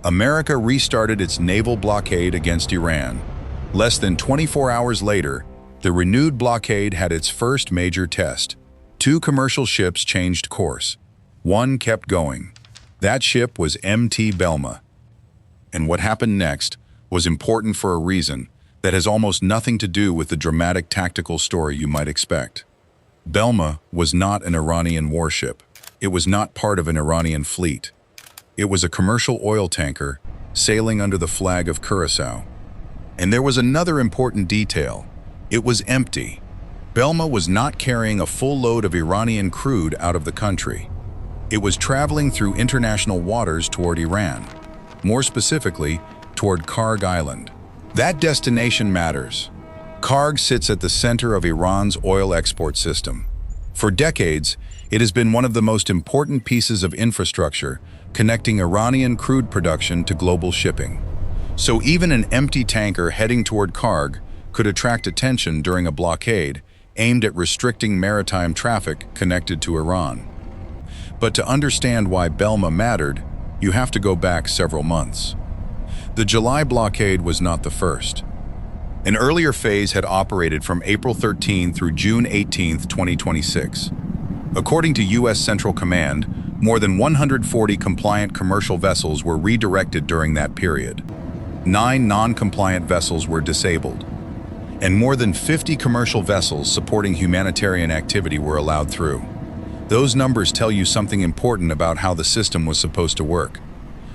America restarted its naval blockade against Iran. Less than 24 hours later, the renewed blockade had its first major test. Two commercial ships changed course. One kept going. That ship was MT Belma. And what happened next was important for a reason that has almost nothing to do with the dramatic tactical story you might expect. Belma was not an Iranian warship. It was not part of an Iranian fleet. It was a commercial oil tanker sailing under the flag of Curaçao. And there was another important detail. It was empty. Belma was not carrying a full load of Iranian crude out of the country. It was traveling through international waters toward Iran, more specifically, toward Kharg Island. That destination matters. Kharg sits at the center of Iran's oil export system. For decades, it has been one of the most important pieces of infrastructure connecting Iranian crude production to global shipping. So even an empty tanker heading toward Kharg could attract attention during a blockade aimed at restricting maritime traffic connected to Iran. But to understand why Belma mattered, you have to go back several months. The July blockade was not the first. An earlier phase had operated from April 13 through June 18, 2026. According to U.S. Central Command, more than 140 compliant commercial vessels were redirected during that period. 9 non-compliant vessels were disabled, and more than 50 commercial vessels supporting humanitarian activity were allowed through. Those numbers tell you something important about how the system was supposed to work.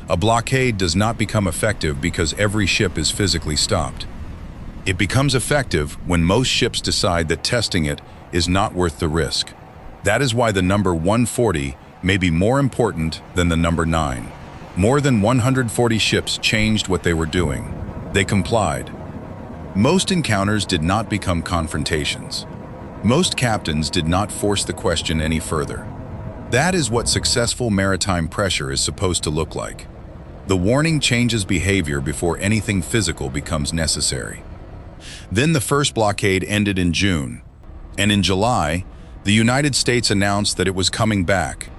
A blockade does not become effective because every ship is physically stopped. It becomes effective when most ships decide that testing it is not worth the risk. That is why the number 140 may be more important than the number 9. More than 140 ships changed what they were doing. They complied. Most encounters did not become confrontations. Most captains did not force the question any further. That is what successful maritime pressure is supposed to look like. The warning changes behavior before anything physical becomes necessary. Then the first blockade ended in June, and in July, the United States announced that it was coming back.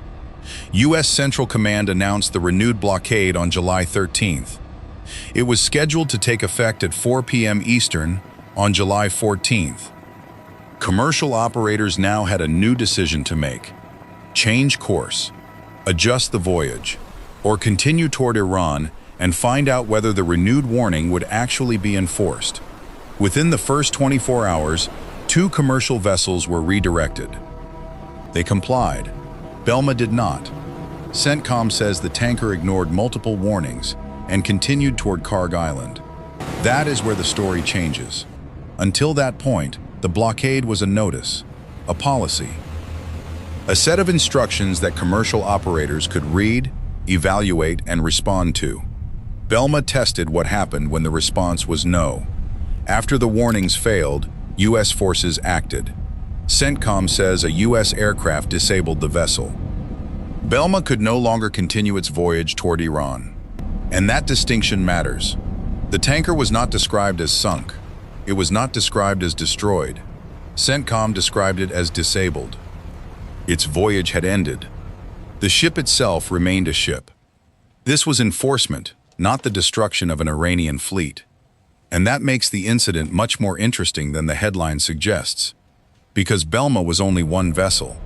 U.S. Central Command announced the renewed blockade on July 13th. It was scheduled to take effect at 4 p.m. Eastern on July 14th. Commercial operators now had a new decision to make: change course, adjust the voyage, or continue toward Iran and find out whether the renewed warning would actually be enforced. Within the first 24 hours, 2 commercial vessels were redirected. They complied. Belma did not. CENTCOM says the tanker ignored multiple warnings and continued toward Kharg Island. That is where the story changes. Until that point, the blockade was a notice, a policy, a set of instructions that commercial operators could read, evaluate, and respond to. Belma tested what happened when the response was no. After the warnings failed, U.S. forces acted. CENTCOM says a U.S. aircraft disabled the vessel. Belma could no longer continue its voyage toward Iran. And that distinction matters. The tanker was not described as sunk. It was not described as destroyed. CENTCOM described it as disabled. Its voyage had ended. The ship itself remained a ship. This was enforcement, not the destruction of an Iranian fleet. And that makes the incident much more interesting than the headline suggests. Because Belma was only one vessel.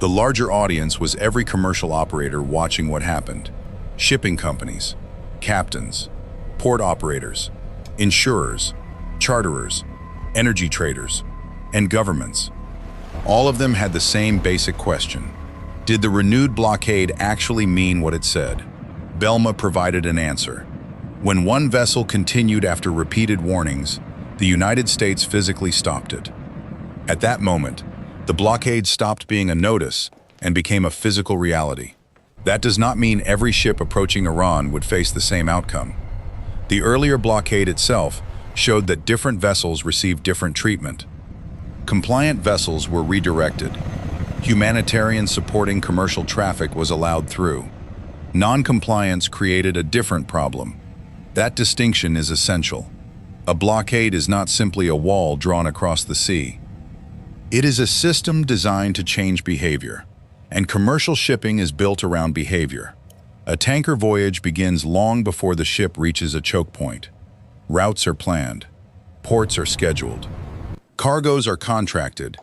The larger audience was every commercial operator watching what happened. Shipping companies, captains, port operators, insurers, charterers, energy traders, and governments. All of them had the same basic question. Did the renewed blockade actually mean what it said? Belma provided an answer. When one vessel continued after repeated warnings, the United States physically stopped it. At that moment, the blockade stopped being a notice and became a physical reality. That does not mean every ship approaching Iran would face the same outcome. The earlier blockade itself showed that different vessels received different treatment. Compliant vessels were redirected. Humanitarian supporting commercial traffic was allowed through. Non-compliance created a different problem. That distinction is essential. A blockade is not simply a wall drawn across the sea. It is a system designed to change behavior, and commercial shipping is built around behavior. A tanker voyage begins long before the ship reaches a choke point. Routes are planned. Ports are scheduled. Cargoes are contracted.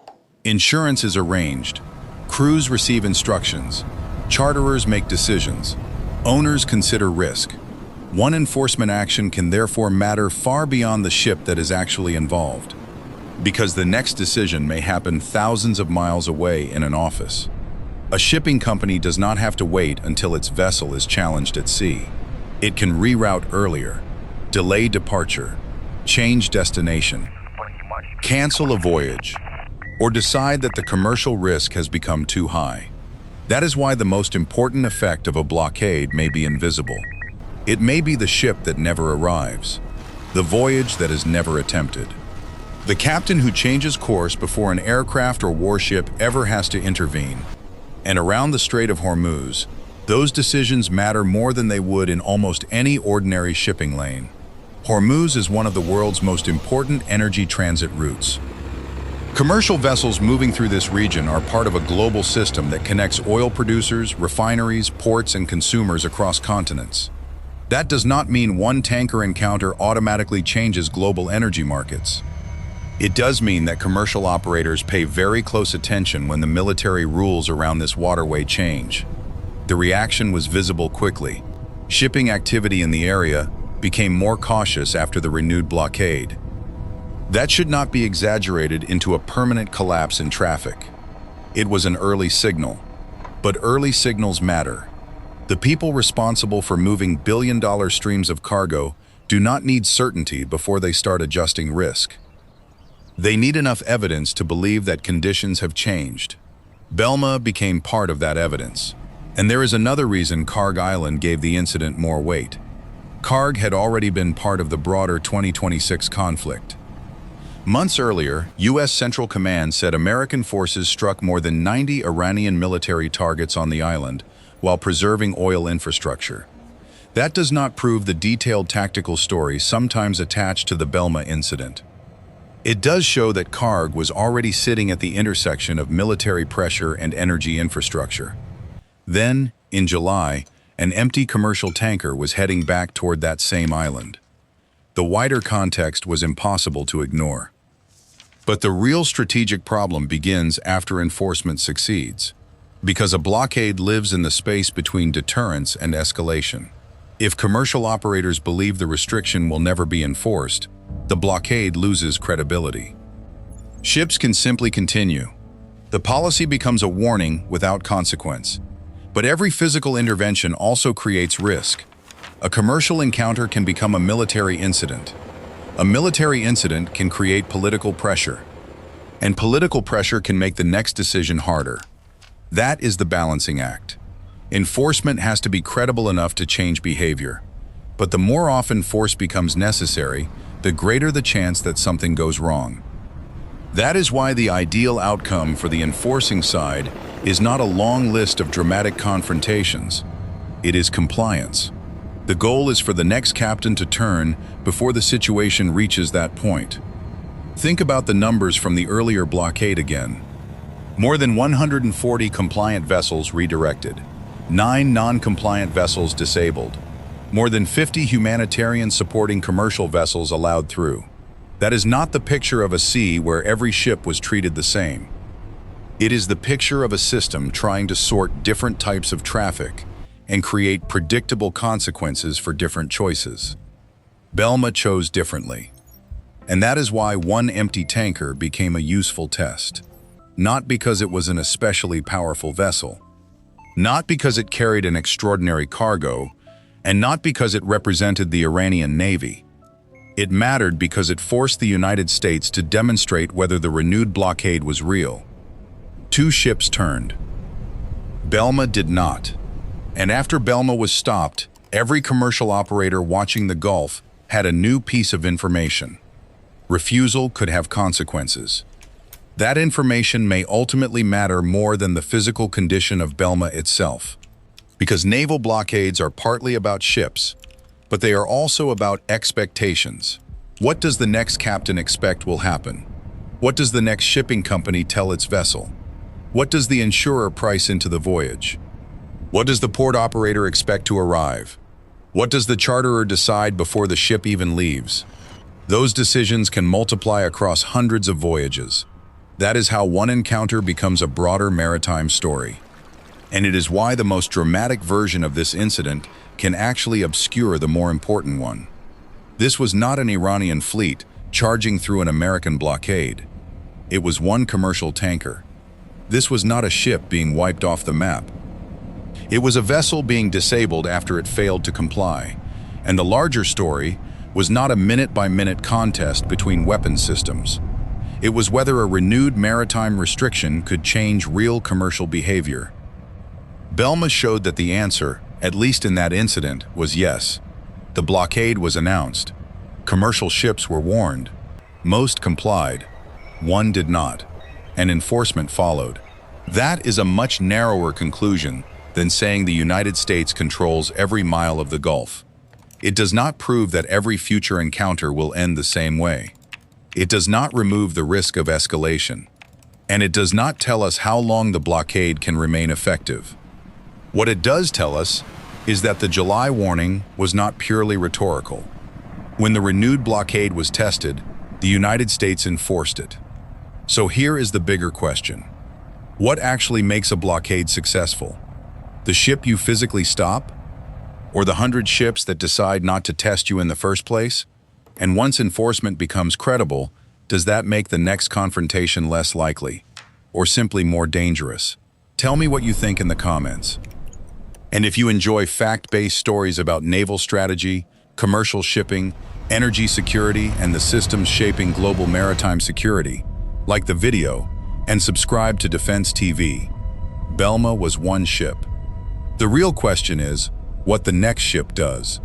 Insurance is arranged. Crews receive instructions. Charterers make decisions. Owners consider risk. One enforcement action can therefore matter far beyond the ship that is actually involved, because the next decision may happen thousands of miles away in an office. A shipping company does not have to wait until its vessel is challenged at sea. It can reroute earlier, delay departure, change destination, cancel a voyage, or decide that the commercial risk has become too high. That is why the most important effect of a blockade may be invisible. It may be the ship that never arrives, the voyage that is never attempted. The captain who changes course before an aircraft or warship ever has to intervene. And around the Strait of Hormuz, those decisions matter more than they would in almost any ordinary shipping lane. Hormuz is one of the world's most important energy transit routes. Commercial vessels moving through this region are part of a global system that connects oil producers, refineries, ports, and consumers across continents. That does not mean one tanker encounter automatically changes global energy markets. It does mean that commercial operators pay very close attention when the military rules around this waterway change. The reaction was visible quickly. Shipping activity in the area became more cautious after the renewed blockade. That should not be exaggerated into a permanent collapse in traffic. It was an early signal. But early signals matter. The people responsible for moving billion-dollar streams of cargo do not need certainty before they start adjusting risk. They need enough evidence to believe that conditions have changed. Belma became part of that evidence. And there is another reason Kharg Island gave the incident more weight. Kharg had already been part of the broader 2026 conflict. Months earlier, U.S. Central Command said American forces struck more than 90 Iranian military targets on the island while preserving oil infrastructure. That does not prove the detailed tactical story sometimes attached to the Belma incident. It does show that Kharg was already sitting at the intersection of military pressure and energy infrastructure. Then, in July, an empty commercial tanker was heading back toward that same island. The wider context was impossible to ignore. But the real strategic problem begins after enforcement succeeds, because a blockade lives in the space between deterrence and escalation. If commercial operators believe the restriction will never be enforced, the blockade loses credibility. Ships can simply continue. The policy becomes a warning without consequence. But every physical intervention also creates risk. A commercial encounter can become a military incident. A military incident can create political pressure. And political pressure can make the next decision harder. That is the balancing act. Enforcement has to be credible enough to change behavior. But the more often force becomes necessary, the greater the chance that something goes wrong. That is why the ideal outcome for the enforcing side is not a long list of dramatic confrontations. It is compliance. The goal is for the next captain to turn before the situation reaches that point. Think about the numbers from the earlier blockade again. More than 140 compliant vessels redirected, 9 non-compliant vessels disabled, more than 50 humanitarian supporting commercial vessels allowed through. That is not the picture of a sea where every ship was treated the same. It is the picture of a system trying to sort different types of traffic and create predictable consequences for different choices. Belma chose differently. And that is why one empty tanker became a useful test. Not because it was an especially powerful vessel, not because it carried an extraordinary cargo, and not because it represented the Iranian Navy. It mattered because it forced the United States to demonstrate whether the renewed blockade was real. 2 ships turned. Belma did not. And after Belma was stopped, every commercial operator watching the Gulf had a new piece of information. Refusal could have consequences. That information may ultimately matter more than the physical condition of Belma itself. Because naval blockades are partly about ships, but they are also about expectations. What does the next captain expect will happen? What does the next shipping company tell its vessel? What does the insurer price into the voyage? What does the port operator expect to arrive? What does the charterer decide before the ship even leaves? Those decisions can multiply across hundreds of voyages. That is how one encounter becomes a broader maritime story. And it is why the most dramatic version of this incident can actually obscure the more important one. This was not an Iranian fleet charging through an American blockade. It was one commercial tanker. This was not a ship being wiped off the map. It was a vessel being disabled after it failed to comply. And the larger story was not a minute-by-minute contest between weapons systems. It was whether a renewed maritime restriction could change real commercial behavior. Belma showed that the answer, at least in that incident, was yes. The blockade was announced. Commercial ships were warned. Most complied. One did not. And enforcement followed. That is a much narrower conclusion than saying the United States controls every mile of the Gulf. It does not prove that every future encounter will end the same way. It does not remove the risk of escalation. And it does not tell us how long the blockade can remain effective. What it does tell us is that the July warning was not purely rhetorical. When the renewed blockade was tested, the United States enforced it. So here is the bigger question. What actually makes a blockade successful? The ship you physically stop? Or the 100 ships that decide not to test you in the first place? And once enforcement becomes credible, does that make the next confrontation less likely? Or simply more dangerous? Tell me what you think in the comments. And if you enjoy fact-based stories about naval strategy, commercial shipping, energy security, and the systems shaping global maritime security, like the video and subscribe to Defense TV. Belma was one ship. The real question is what the next ship does.